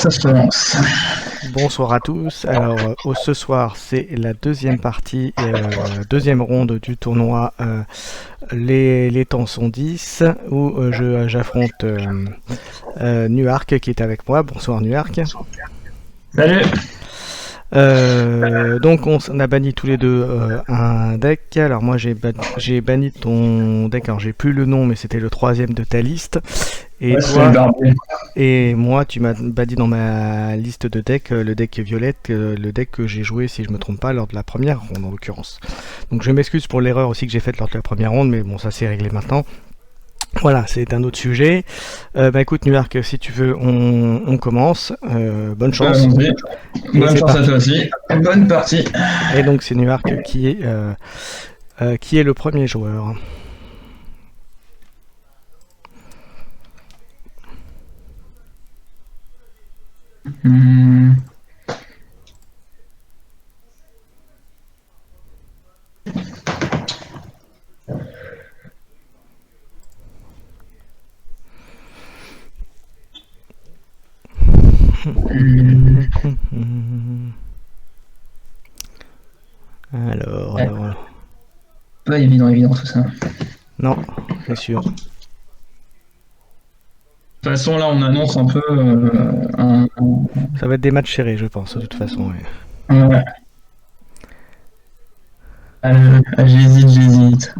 Ça se lance. Bonsoir à tous. Alors, ce soir, c'est la deuxième partie, deuxième ronde du tournoi. Les temps sont 10, où j'affronte Nuark qui est avec moi. Bonsoir Nuark. Salut. Donc on a banni tous les deux un deck. Alors moi j'ai banni ton deck, alors j'ai plus le nom mais c'était le troisième de ta liste. Et Ouais, toi barbier. et moi tu m'as banni dans ma liste de decks le deck violette, le deck que j'ai joué si je me trompe pas lors de la première ronde en l'occurrence. Donc je m'excuse pour l'erreur aussi que j'ai faite lors de la première ronde, mais bon ça c'est réglé maintenant. Voilà, c'est un autre sujet. Écoute, Nuark, si tu veux, on commence. Bonne chance. Allons-y. Bonne chance à toi aussi. Bonne partie. Et donc, c'est Nuark qui est le premier joueur. Hmm. Alors. Pas évident tout ça. Non, c'est sûr. De toute façon, là, on annonce un peu Ça va être des matchs serrés, je pense, de toute façon. Ouais. Ouais. J'hésite.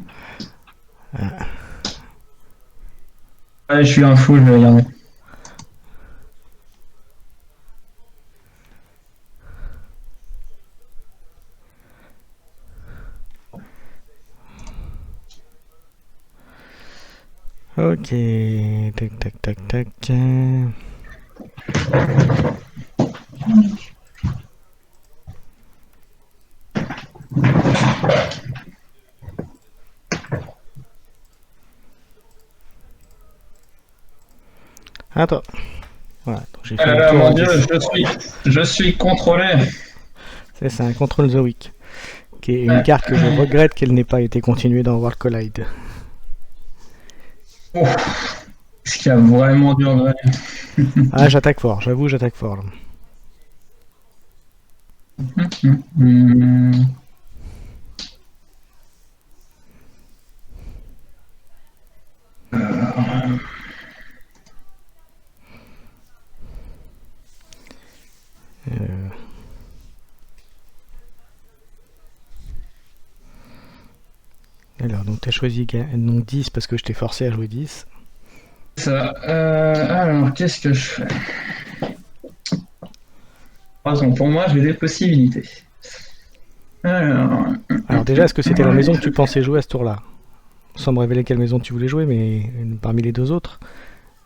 Ouais, je suis un fou, je vais regarder. Ok, tac. Attends. Voilà, donc j'ai fait Ah là un là, tour mon en Dieu, 10. je suis contrôlé. C'est un Control the Week, qui est une carte que je regrette qu'elle n'ait pas été continuée dans World Collide. Oh. Ce qui a vraiment dû regretter. Ah, j'attaque fort, j'avoue, j'attaque fort. Là. Alors, donc tu as choisi donc 10 parce que je t'ai forcé à jouer 10. Ça, alors, qu'est-ce que je fais? Pour moi, j'ai des possibilités. Alors déjà, est-ce que c'était la maison que tu pensais jouer à ce tour-là? Sans me révéler quelle maison tu voulais jouer, mais parmi les deux autres.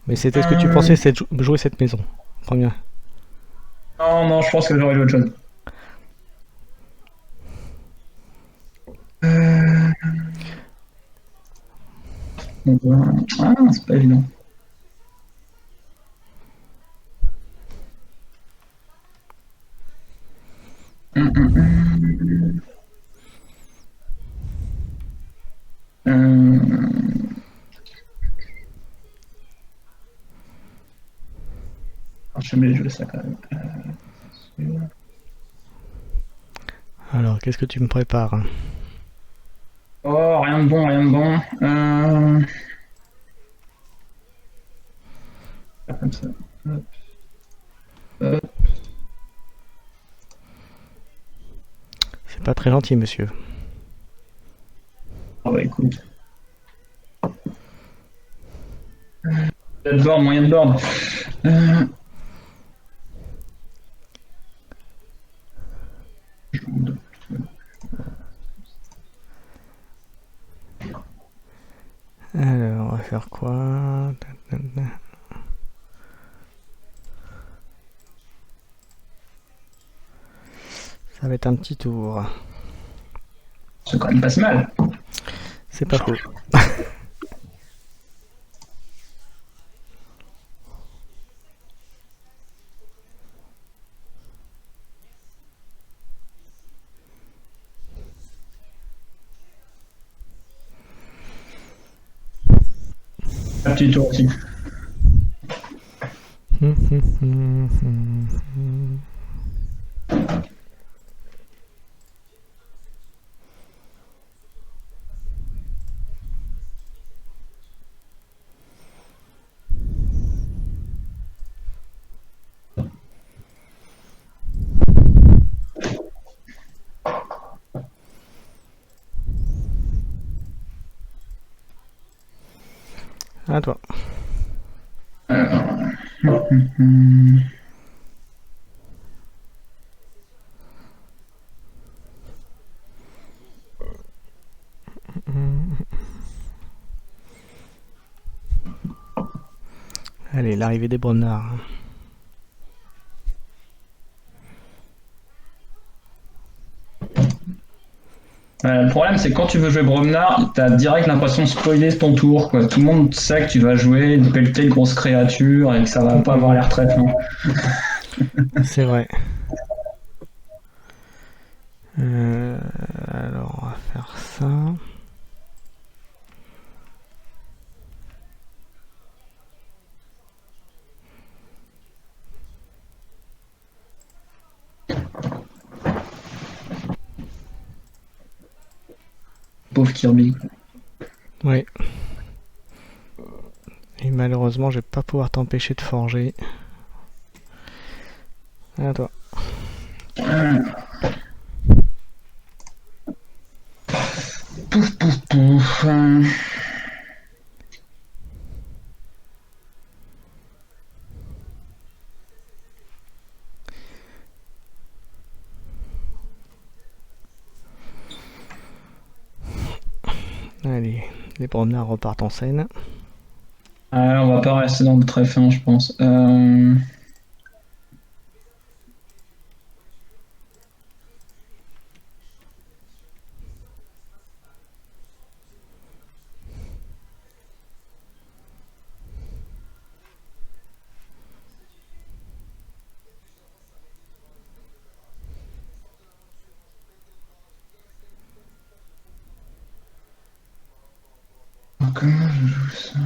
Mais c'était ce que tu pensais, c'est jouer cette maison. Première. Non, je pense que j'aurais eu autre chose. Ah, c'est pas évident. Je vais jouer ça quand même. Alors, qu'est-ce que tu me prépares? Oh, rien de bon. Comme ça. Hop. C'est pas très gentil, monsieur. Ah bah écoute. Moyen de board. Alors, on va faire quoi? Ça va être un petit tour. C'est quand même pas si mal. C'est pas faux. Un petit tour aussi. À toi. Alors. Allez, l'arrivée des Bromnards. Le problème, c'est que quand tu veux jouer Bromnar, t'as direct l'impression de spoiler ton tour, quoi. Tout le monde sait que tu vas jouer une pelletée de grosses créatures et que ça va pas avoir l'air très fin. C'est vrai. Alors, on va faire ça. Pauvre Kirby. Oui. Et malheureusement, je vais pas pouvoir t'empêcher de forger. À toi. Pouf, pouf, pouf. Allez, les Bromnards repartent en scène. On va pas rester dans le très fin, je pense. Comment je joue ça?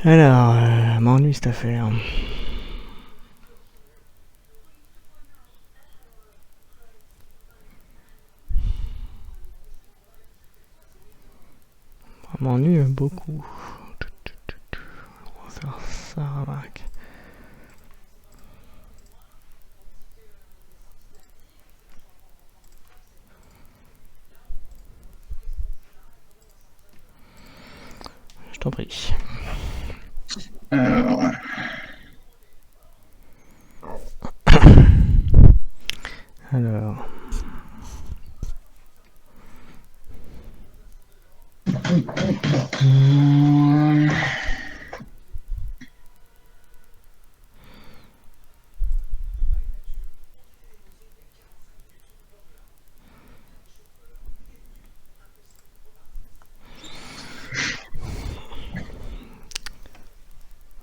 Alors, m'ennuie cette affaire. M'ennuie beaucoup. On va faire ça, remarque. Je t'en prie. Alors. Alors.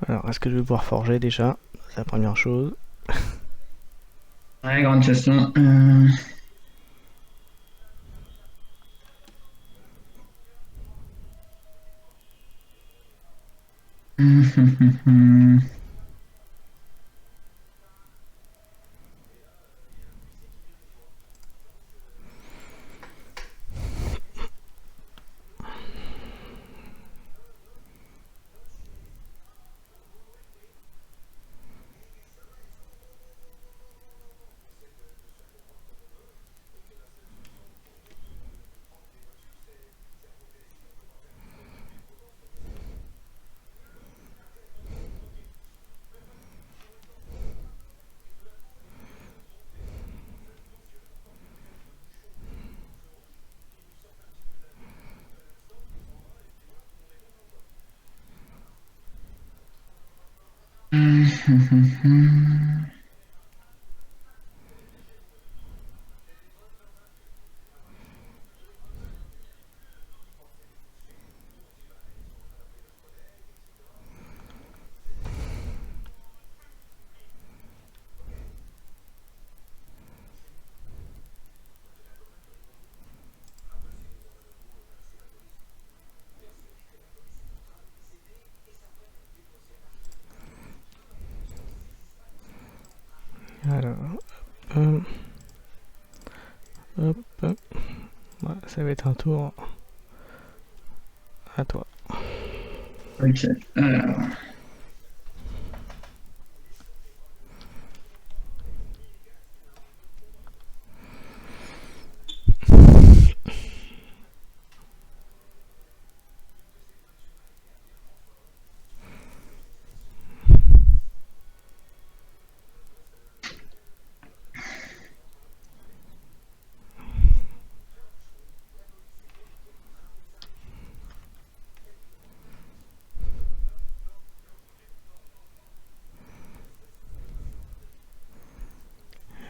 Alors, est-ce que je vais pouvoir forger déjà? C'est la première chose. Ouais, grande question. Alors, hop, hop, hop. Ouais, ça va être un tour à toi. Ok. Alors.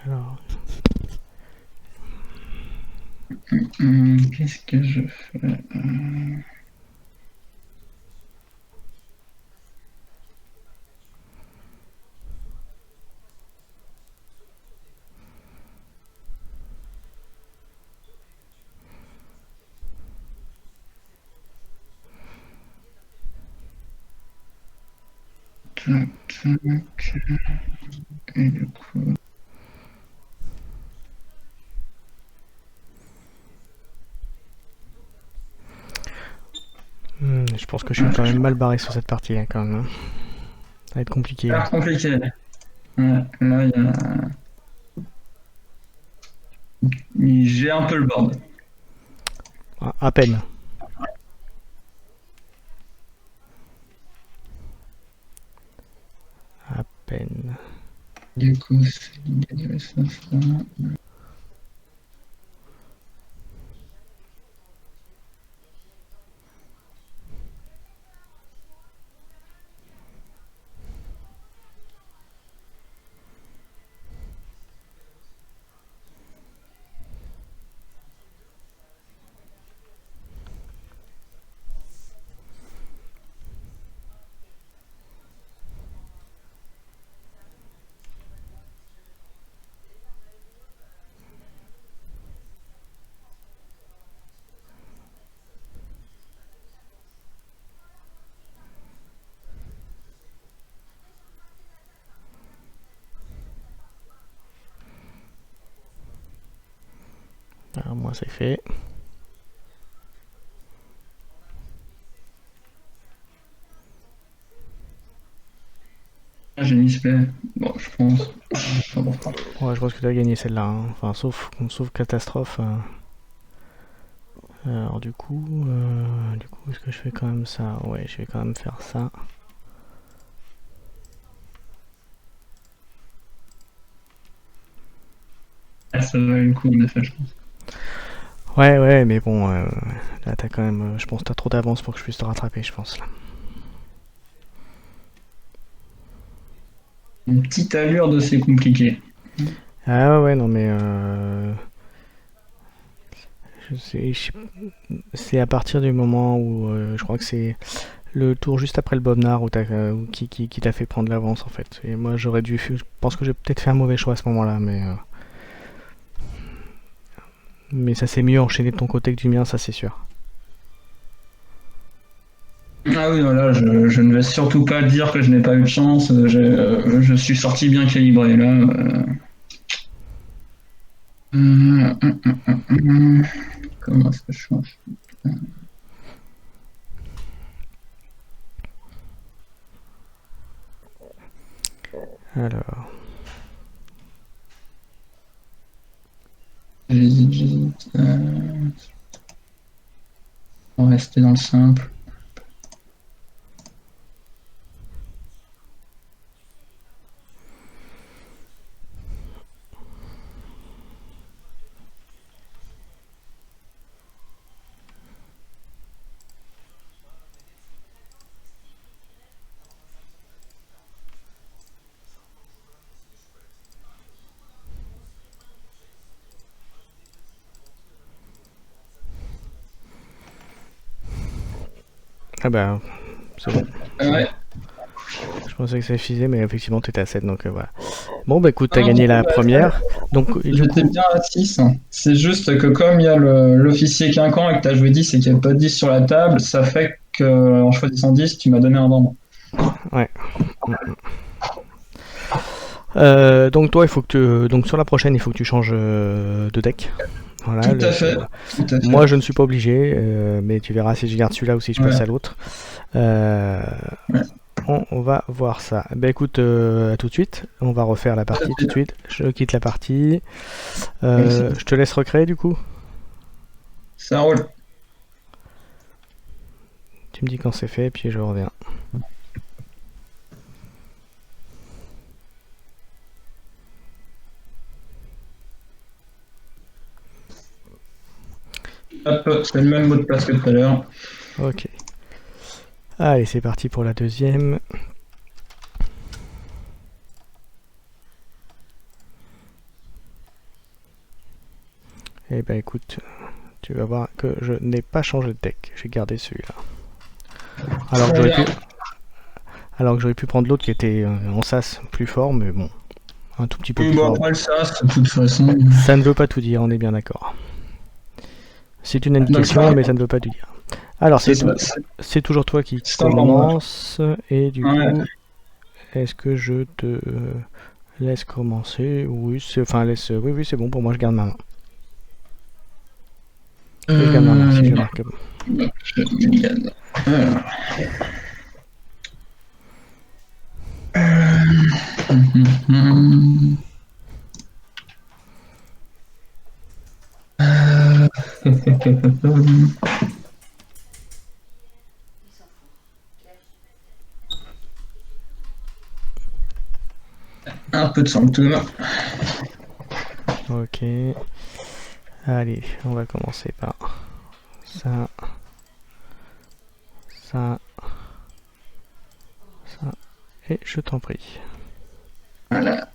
Alors, Qu'est-ce que je fais? Tac, tac. Et du coup. je pense que je suis quand même mal barré sur cette partie là, quand même. Hein. Ça va être compliqué. Ça a l'air compliqué. Ouais, là, j'ai un peu le board. À peine. À peine. Du coup, c'est ça. Alors, moi, c'est fait. J'ai une spé. Bon, je pense. Ouais, je pense que tu as gagné celle-là. Hein. Enfin, sauf catastrophe. Alors du coup, est-ce que je fais quand même ça? Ouais, je vais quand même faire ça. Ça va le coup, en effet, je pense. Ouais, mais bon, là t'as quand même, je pense que t'as trop d'avance pour que je puisse te rattraper, je pense là. Une petite allure de c'est compliqué. Ah ouais, non mais c'est à partir du moment où je crois que c'est le tour juste après le bobnard où qui t'a fait prendre l'avance en fait. Et moi je pense que j'ai peut-être fait un mauvais choix à ce moment-là, mais ça s'est mieux enchaîné de ton côté que du mien, ça c'est sûr. Ah oui, voilà, je ne vais surtout pas dire que je n'ai pas eu de chance. Je suis sorti bien calibré là. Comment est-ce que je change? Alors, J'hésite. On va rester dans le simple. Ah bah, c'est bon. Ouais. Je pensais que ça suffisait, mais effectivement, tu étais à 7, donc voilà. Bon, bah écoute, t'as Non, gagné du coup, la bah, première. Donc, du j'étais coup, bien à 6. C'est juste que comme il y a l'officier quinquant et que tu as joué 10 et qu'il n'y a pas de 10 sur la table, ça fait qu'en choisissant 10, tu m'as donné un nombre. ouais. Donc toi, il faut que donc sur la prochaine, il faut que tu changes de deck. Voilà. Tout à fait. Tout à Moi, fait. je ne suis pas obligé, mais tu verras si je garde celui-là ou si je passe Ouais. à l'autre. Euh, Ouais. on va voir ça. Ben écoute, à tout de suite. On va refaire la partie tout de suite. Je quitte la partie. Je te laisse recréer du coup. Ça roule. Tu me dis quand c'est fait, puis je reviens. Hop, c'est le même mot de passe que tout à l'heure. Ok. Allez, c'est parti pour la deuxième. Et ben écoute, tu vas voir que je n'ai pas changé de deck. J'ai gardé celui-là. Alors que j'aurais pu prendre l'autre qui était en sas plus fort, mais bon, un tout petit peu Oui, plus bon, fort. après le SAS, de toute façon. Ça ne veut pas tout dire, on est bien d'accord. C'est une Donc, indication, mais ça ne veut pas tout dire. Alors, c'est c'est toujours toi qui un nombre. commence, et du Ouais. coup, est-ce que je te laisse commencer? Oui, oui, oui, c'est bon pour moi, je garde ma main. Je garde ma main si je marque. Alors. Un peu de symptômes. Ok. Allez, on va commencer par ça, ça, ça, et je t'en prie. Voilà.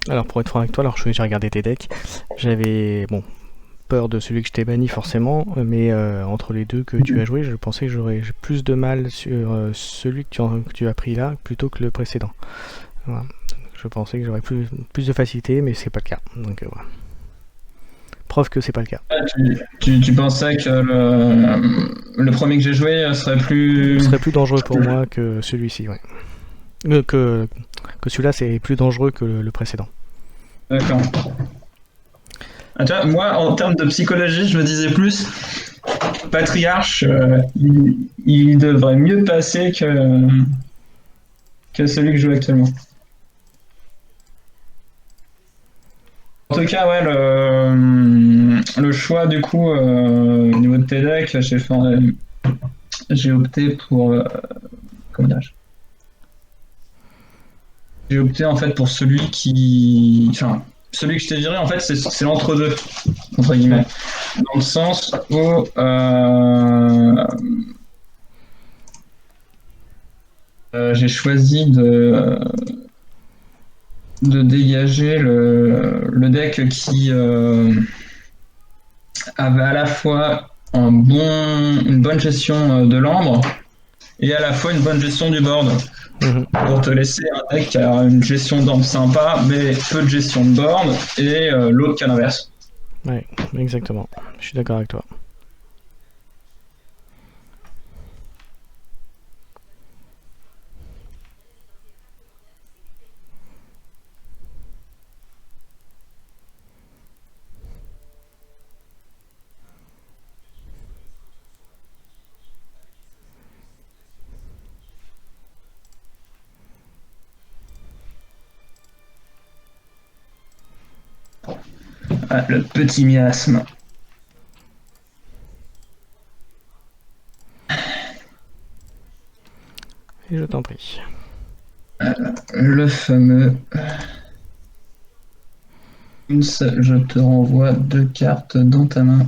Alors pour être franc avec toi, alors j'ai regardé tes decks, j'avais peur de celui que je t'ai banni forcément, mais entre les deux que tu as joué, je pensais que j'aurais plus de mal sur celui que tu as pris là plutôt que le précédent. Voilà. Je pensais que j'aurais plus de facilité, mais c'est pas le cas. Donc voilà. Preuve que c'est pas le cas. Tu pensais que le premier que j'ai joué serait plus. Ce serait plus dangereux pour moi que celui-ci, ouais. Que celui-là, c'est plus dangereux que le précédent. D'accord. Ah, tu vois, moi, en termes de psychologie, je me disais plus, Patriarche, il devrait mieux passer que celui que je joue actuellement. En tout cas, ouais, le choix du coup au niveau de tes decks, j'ai opté pour comment dirais-je. J'ai opté en fait pour enfin, celui que je t'ai viré en fait, c'est l'entre-deux entre guillemets, dans le sens où j'ai choisi de dégager le deck qui avait à la fois une bonne gestion de l'ambre et à la fois une bonne gestion du board. Pour te laisser un deck qui a une gestion d'ambre sympa, mais peu de gestion de board, et l'autre qui a l'inverse. Ouais, exactement. Je suis d'accord avec toi. Ah, le petit miasme. Et je t'en prie. le fameux. Je te renvoie 2 cartes dans ta main.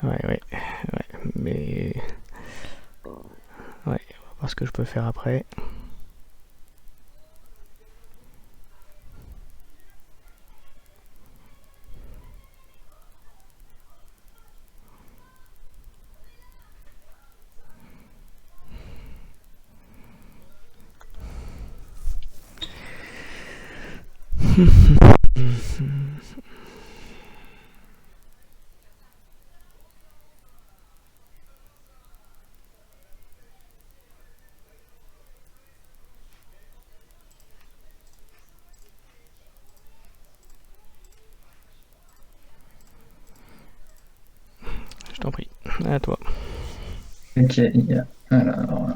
Ouais, mais... Ouais, on va voir ce que je peux faire après. Je t'en prie, à toi. Ok, alors.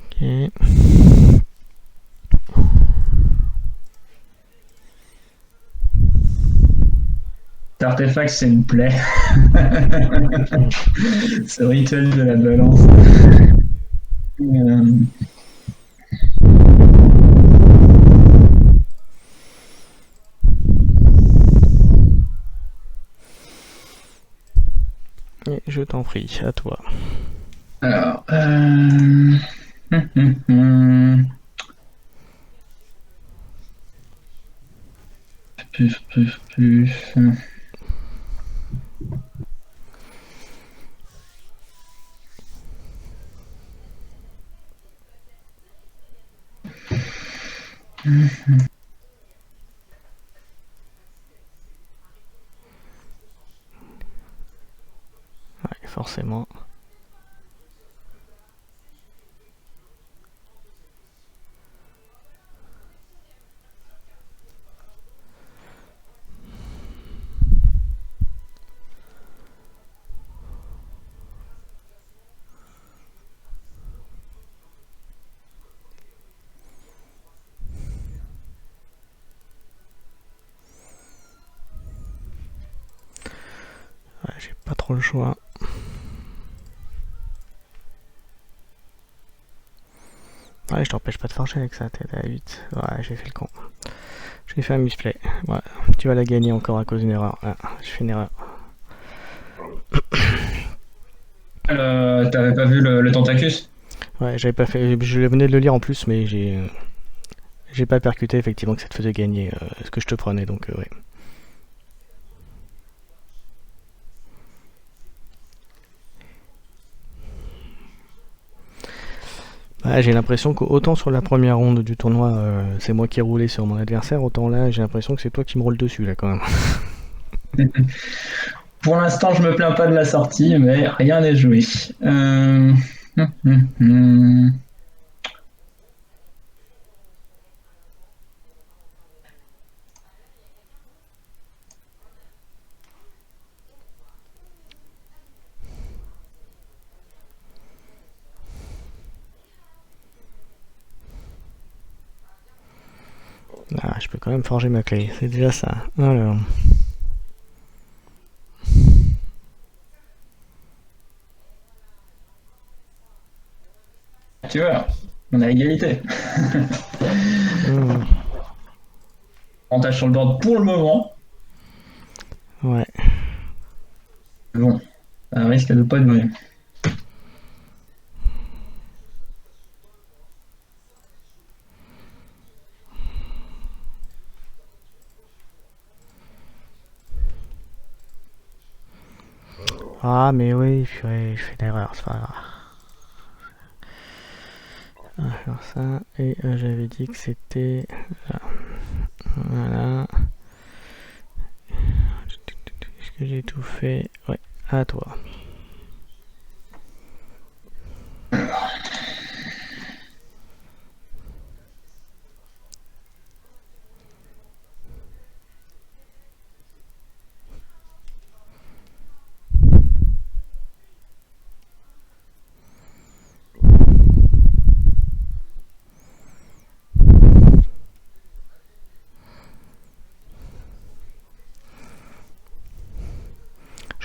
Ok. Cet artefact, c'est une plaie. C'est le rituel de la balance. Et je t'en prie, à toi. Alors. Puf. Ouais, forcément. Ouais, j'ai pas trop le choix. Ouais, je t'empêche pas de forger avec ça, t'es à 8. Ouais, j'ai fait le con. J'ai fait un misplay. Ouais, tu vas la gagner encore à cause d'une erreur. Ah, je fais une erreur. T'avais pas vu le Tentacus? Ouais, j'avais pas fait. Je venais de le lire en plus, mais j'ai pas percuté effectivement que ça te faisait gagner ce que je te prenais, donc ouais. Ouais, j'ai l'impression qu'autant sur la première ronde du tournoi, c'est moi qui ai roulé sur mon adversaire, autant là, j'ai l'impression que c'est toi qui me roule dessus, là, quand même. Pour l'instant, je me plains pas de la sortie, mais rien n'est joué. hum, hum. Ah, je peux quand même forger ma clé, c'est déjà ça. Alors. Tu vois, on a égalité. Avantage sur le board pour le moment. Ouais. Bon, ça risque de pas être vrai. Ah, mais oui, purée, je fais une erreur, c'est pas grave. Alors ça, et j'avais dit que c'était... Voilà. Est-ce que j'ai tout fait? Ouais, à toi.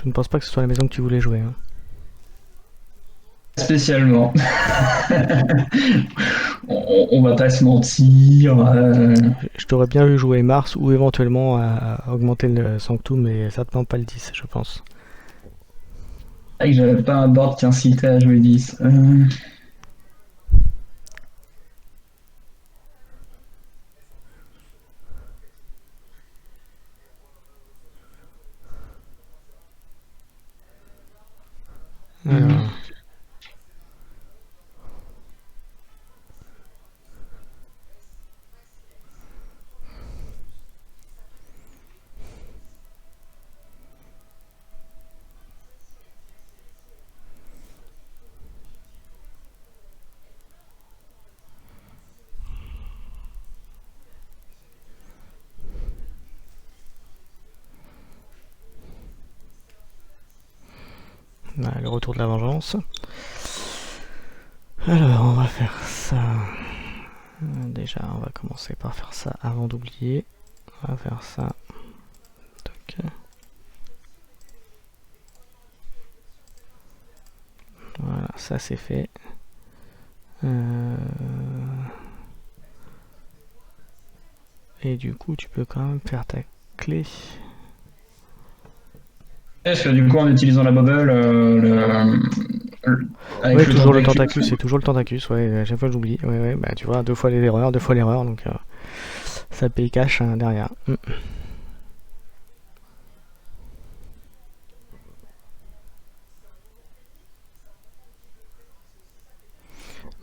Je ne pense pas que ce soit la maison que tu voulais jouer. Hein. Spécialement. On va pas se mentir. Je t'aurais bien vu jouer Mars ou éventuellement à augmenter le Sanctum, mais certainement pas le 10, je pense. C'est vrai que j'avais pas un board qui incitait à jouer 10. Alors. Le retour de la vengeance. Alors, on va faire ça. Déjà, on va commencer par faire ça avant d'oublier. On va faire ça. Toc. Voilà, ça c'est fait. Et du coup, tu peux quand même faire ta clé. Est-ce que du coup, en utilisant la bubble, ouais, toujours le Tentacus, c'est toujours le Tentacus, ouais, à chaque fois j'oublie. Ouais, bah tu vois, deux fois l'erreur, donc ça paye cash hein, derrière.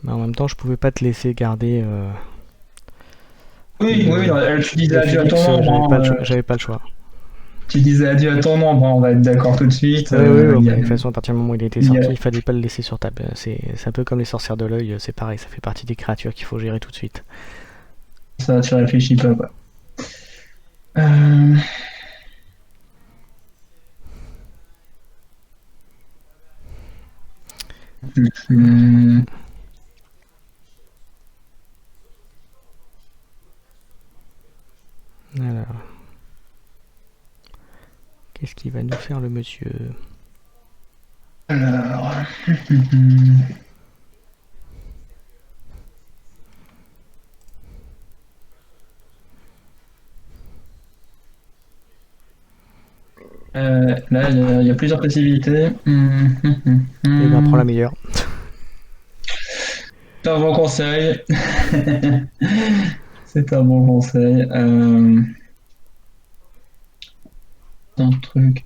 Mais en même temps, je pouvais pas te laisser garder. Oui, tu disais adieu à ton membre. J'avais pas le choix. Tu disais adieu à ton membre, on va être d'accord tout de suite. Oui, de toute façon, à partir du moment où il était sorti, il fallait pas le laisser sur table. C'est un peu comme les sorcières de l'œil, c'est pareil, ça fait partie des créatures qu'il faut gérer tout de suite. Ça, tu réfléchis pas, quoi. Alors. Qu'est-ce qu'il va nous faire le monsieur? Alors. Là, il y a plusieurs possibilités. Et ben, prends la meilleure. C'est un bon conseil. C'est un bon conseil. Un truc.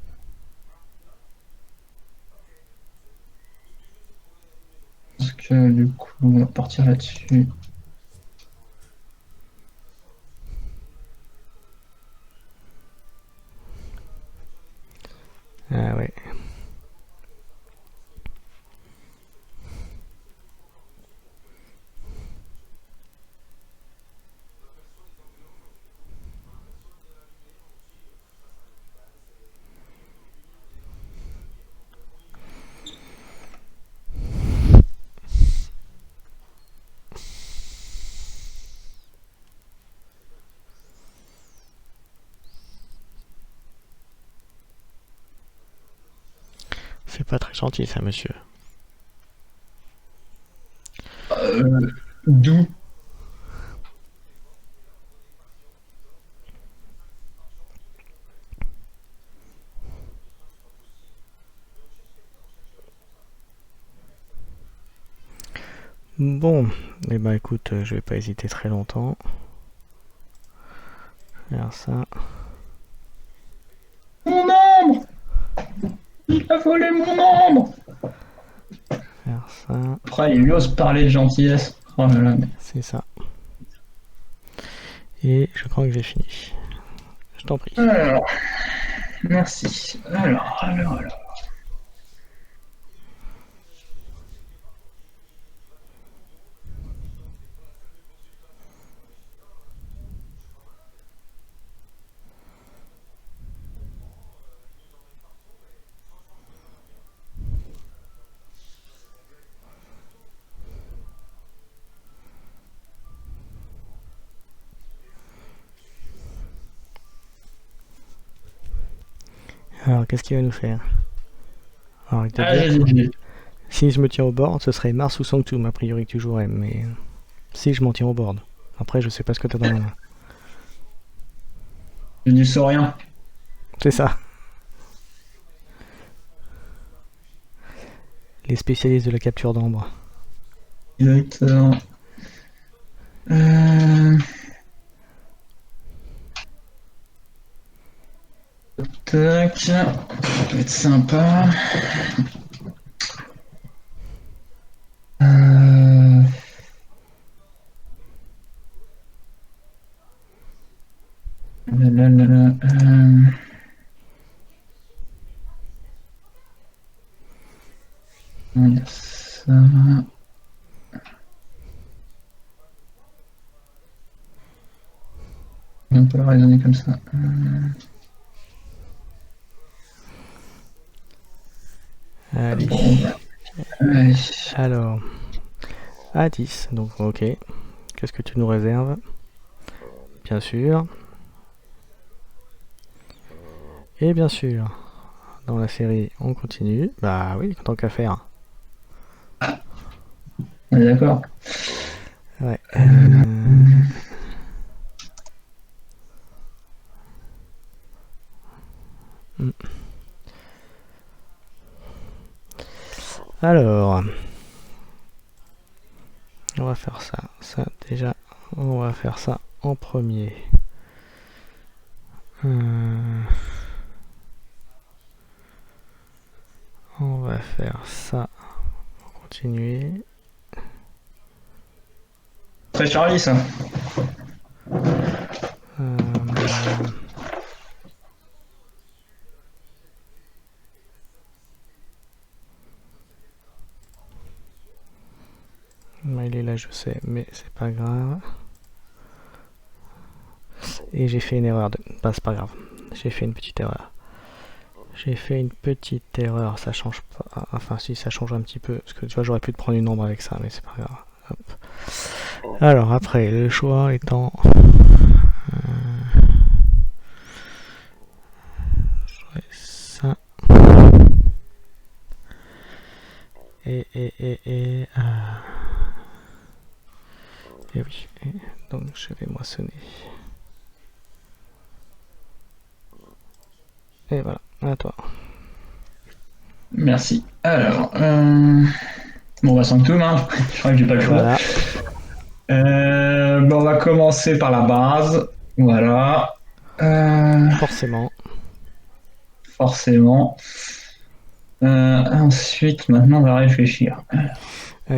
Parce que du coup, on va partir là-dessus. Ah ouais. C'est pas très gentil ça, monsieur. D'où? Bon, et ben écoute, je vais pas hésiter très longtemps. Faire ça. Mon ombre! Il a volé mon ombre! Faire ça. Après, il ose parler de gentillesse. Oh là là. C'est ça. Et je crois que j'ai fini. Je t'en prie. Alors, merci. Alors. Alors, qu'est-ce qu'il va nous faire? Alors, avec Ah, j'ai dit. si je me tiens au board, ce serait Mars ou Sanctum a priori que tu jouerais, mais si je m'en tiens au board. Après, je sais pas ce que t'as dans la main. J'ai dit Saurien. C'est ça. Les spécialistes de la capture d'ambre. Exactement. Euh... Tac. Ça peut être sympa. Euh... Là, là, là, là, on a ça. On peut le raisonner comme ça. Allez. Bon, ouais. Alors, à 10, donc ok. Qu'est-ce que tu nous réserves? Bien sûr. Et bien sûr, dans la série, on continue. Bah oui, tant qu'à faire. On est d'accord. Ouais. Alors, on va faire ça. Ça, déjà, on va faire ça en premier. On va faire ça pour continuer. Très Charlie, ça. Il est là, je sais, mais c'est pas grave. Et j'ai fait une erreur. Bah, c'est pas grave. J'ai fait une petite erreur. J'ai fait une petite erreur. Ça change pas. Enfin, si, ça change un petit peu. Parce que tu vois, j'aurais pu te prendre une ombre avec ça, mais c'est pas grave. Hop. Alors, après, le choix étant. Ça. Et oui. Donc, je vais moissonner. Et voilà, à toi. Merci. Alors, bon, on va Sanctum, hein. Je crois que j'ai pas le choix. Voilà. Bon, on va commencer par la base. Voilà. Forcément. Forcément. Ensuite, maintenant, on va réfléchir.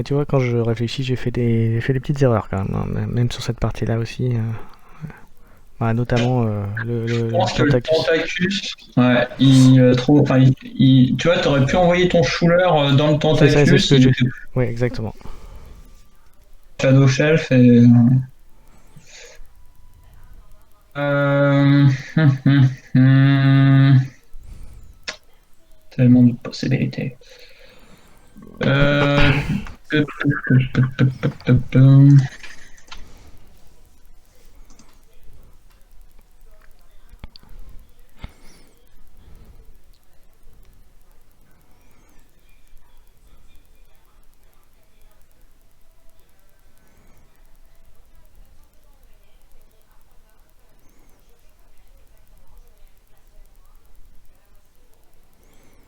Tu vois, quand je réfléchis, j'ai fait des petites erreurs quand même, hein. Même sur cette partie-là aussi. Bah, notamment Je pense que le Tentacus. Tentacus, ouais, tu vois, t'aurais pu envoyer ton Schuler dans le C'est ça, c'est ce Tentacus, que il j'ai était fait. Oui, exactement. Shadow Shelf et. Euh... Tellement de possibilités. Euh...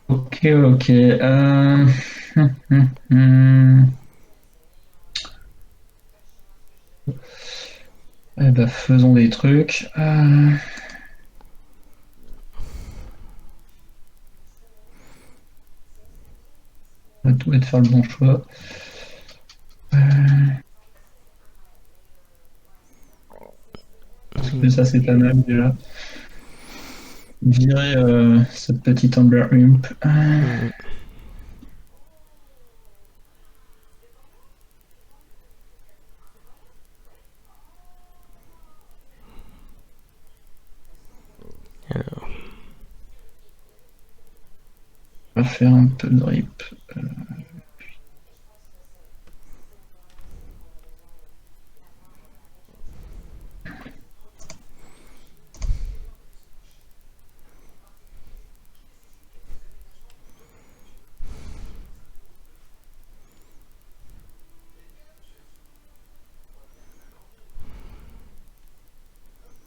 Ok, ok. Eh ben, faisons des trucs. On va tout être faire le bon choix. Parce que ça, c'est pas mal déjà. Virer cette petite Amber Imp. Alors, On va faire un peu de rip.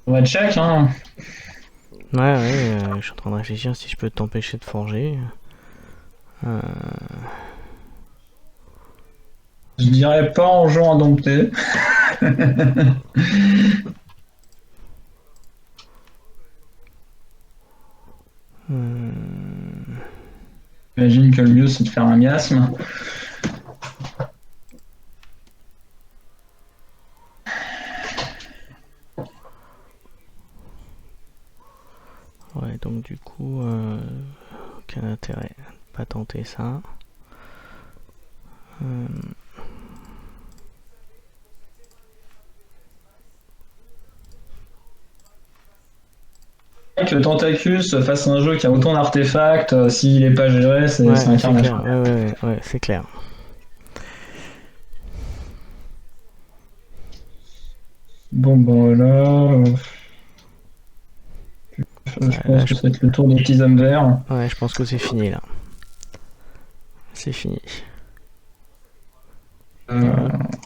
On va check, hein. Ouais, je suis en train de réfléchir si je peux t'empêcher de forger. Je dirais pas en jouant à dompter. J'imagine que le mieux c'est de faire un miasme. Ouais, donc du coup, aucun intérêt de pas tenter ça. Que Tentacus fasse un jeu qui a autant d'artefacts, s'il est pas géré, c'est Ouais, un c'est carnage. clair. Ouais, c'est clair. Bon, bon, là, je pense Là, que ça va être le tour des petits hommes verts. ouais, je pense que c'est fini là. C'est fini.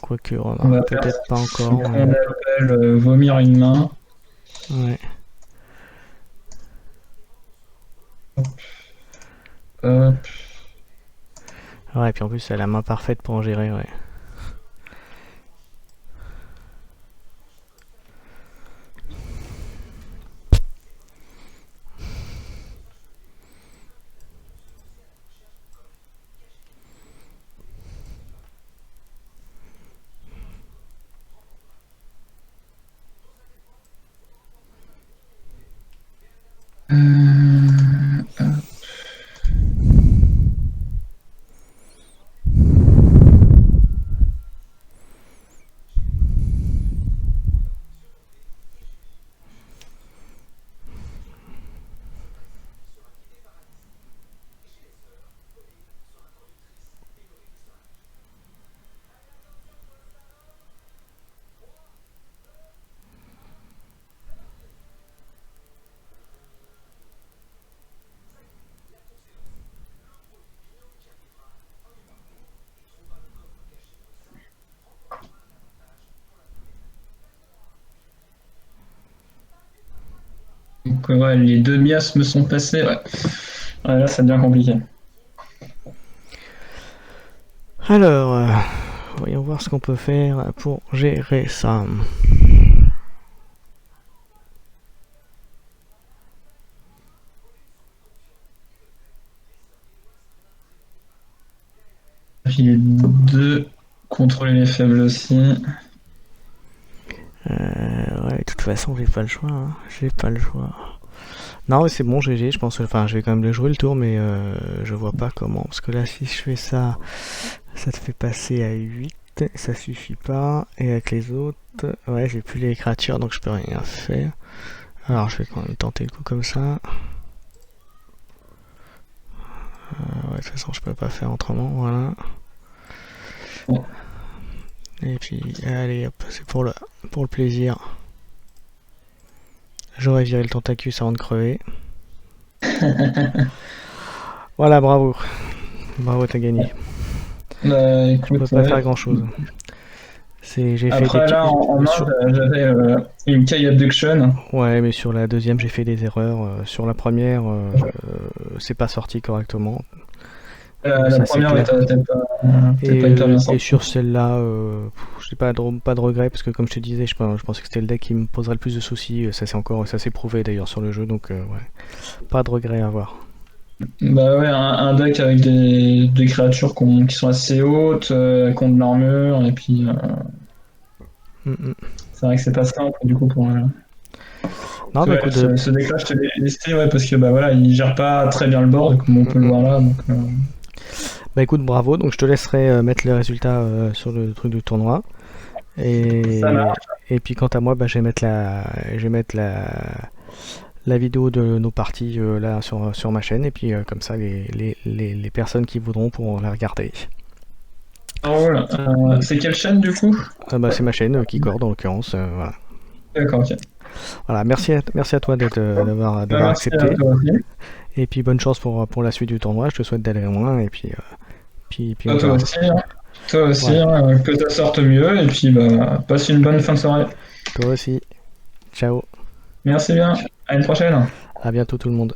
Quoique, peut-être pas encore. Ce qu'on appelle vomir une main. Ouais. Hop. Ouais, et puis en plus, elle a la main parfaite pour en gérer, ouais. Donc, ouais, les deux miasmes sont passés. Ouais. Ouais, là, ça devient compliqué. Alors, voyons voir ce qu'on peut faire pour gérer ça. Puis les deux, contrôler les faibles aussi. Ouais, de toute façon, j'ai pas le choix. Hein. J'ai pas le choix. Non, c'est bon, GG, je pense. Enfin, je vais quand même le jouer le tour, mais je vois pas comment. Parce que là, si je fais ça, ça te fait passer à 8. Ça suffit pas. Et avec les autres, ouais, j'ai plus les créatures, donc je peux rien faire. Alors, je vais quand même tenter le coup comme ça. Ouais, de toute façon, je peux pas faire autrement, voilà. Et puis, allez, hop, c'est pour le plaisir. J'aurais viré le Tentacus avant de crever. Voilà, bravo. Bravo, t'as gagné. Bah, écoute, Je peux pas faire grand chose. Après, là, en main, j'avais une Kai Abduction. Ouais, mais sur la deuxième, j'ai fait des erreurs. Sur la première, c'est pas sorti correctement. La première, t'as pas hyper bien sorti. Et sur celle-là, j'ai pas de regret parce que comme je te disais, je pensais que c'était le deck qui me poserait le plus de soucis. Ça s'est prouvé d'ailleurs sur le jeu, donc ouais, pas de regret à avoir. Bah ouais, un deck avec des créatures qui sont assez hautes, qui ont de l'armure, et puis c'est vrai que c'est pas simple du coup pour. Non, bah, écoute, ce deck-là, je te l'ai listé, ouais, parce que bah voilà, il gère pas très bien le board, comme on peut le voir là. Donc, bah écoute, bravo. Donc je te laisserai mettre les résultats sur le truc du tournoi. Et puis quant à moi, bah, je vais mettre la vidéo de nos parties là sur ma chaîne. Et puis comme ça, les personnes qui voudront pourront la regarder. Voilà. C'est quelle chaîne du coup? Bah, c'est ma chaîne, Keycord en l'occurrence. Voilà. D'accord, ok. Voilà, merci à toi d'avoir accepté. Et puis bonne chance pour la suite du tournoi. Je te souhaite d'aller loin. Et puis toi aussi, hein. Toi aussi, ouais. Hein, que ça sorte mieux. Et puis bah, passe une bonne fin de soirée. Toi aussi. Ciao. Merci bien. À une prochaine. À bientôt tout le monde.